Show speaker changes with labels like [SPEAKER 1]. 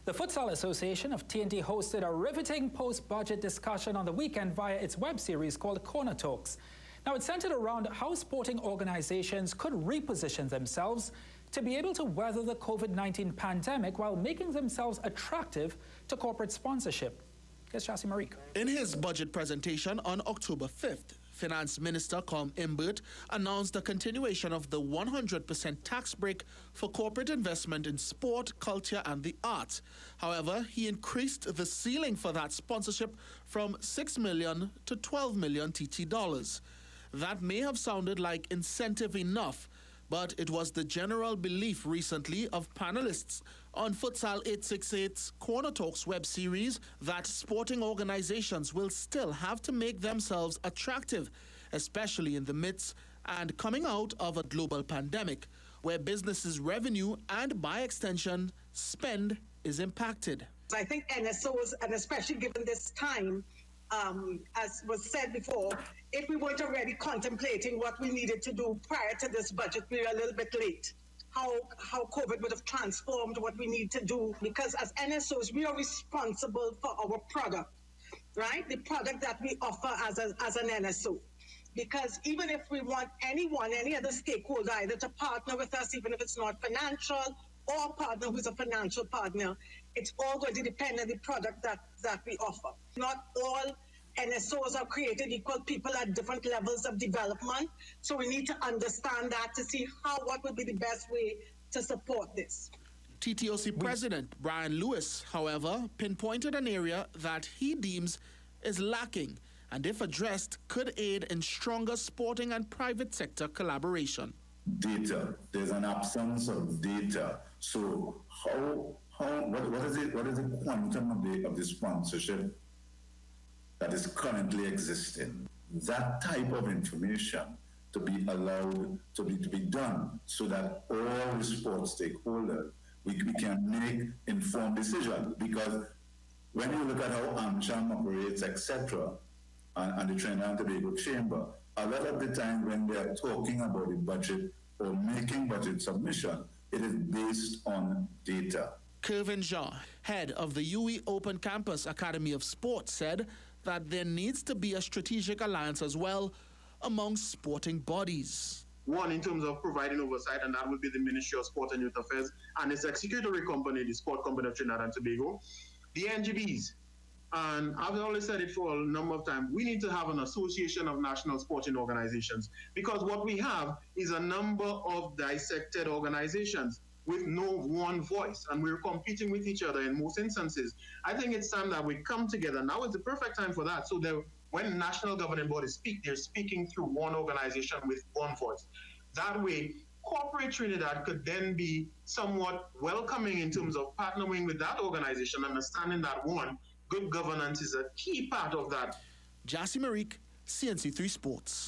[SPEAKER 1] The Futsal Association of TNT hosted a riveting post-budget discussion on the weekend via its web series called Corner Talks. Now, it centered around how sporting organizations could reposition themselves to be able to weather the COVID-19 pandemic while making themselves attractive to corporate sponsorship. Here's Chassie Marique.
[SPEAKER 2] In his budget presentation on October 5th, Finance Minister Colm Imbert announced the continuation of the 100% tax break for corporate investment in sport, culture and the arts. However, he increased the ceiling for that sponsorship from $6 million to $12 million TT dollars. That may have sounded like incentive enough, but it was the general belief recently of panelists on Futsal 868's Corner Talks web series that sporting organizations will still have to make themselves attractive, especially in the midst and coming out of a global pandemic, where businesses' revenue and, by extension, spend is impacted.
[SPEAKER 3] I think NSOs, and especially given this time, as was said before, if we weren't already contemplating what we needed to do prior to this budget, we were a little bit late. How COVID would have transformed what we need to do, because as NSOs, we are responsible for our product, right? The product that we offer as an NSO. Because even if we want any other stakeholder either to partner with us, even if it's not financial, or a partner who's a financial partner, it's all going to depend on the product that we offer. Not all NSOs are created equal. People at different levels of development. So we need to understand that to see what would be the best way to support this.
[SPEAKER 2] TTOC President Brian Lewis, however, pinpointed an area that he deems is lacking and, if addressed, could aid in stronger sporting and private sector collaboration.
[SPEAKER 4] Data. There's an absence of data. So what is the quantum of the sponsorship that is currently existing? That type of information to be allowed to be done so that all the sports stakeholders we can make informed decisions. Because when you look at how AmCham operates, etc., and the Trinidad and Tobago Chamber, a lot of the time when they are talking about the budget or making budget submission, it is based on data.
[SPEAKER 2] Kervin Jean, head of the UWI Open Campus Academy of Sport, said that there needs to be a strategic alliance as well among sporting bodies.
[SPEAKER 5] One, in terms of providing oversight, and that would be the Ministry of Sport and Youth Affairs and its executory company, the Sport Company of Trinidad and Tobago, the NGBs. And I've always said it for a number of times, we need to have an association of national sporting organizations, because what we have is a number of dissected organizations with no one voice, and we're competing with each other in most instances. I think it's time that we come together. Now is the perfect time for that. So that when national governing bodies speak, they're speaking through one organization with one voice. That way, corporate Trinidad could then be somewhat welcoming in terms of partnering with that organization, understanding that good governance is a key part of that.
[SPEAKER 2] Chassie Marique, CNC3 Sports.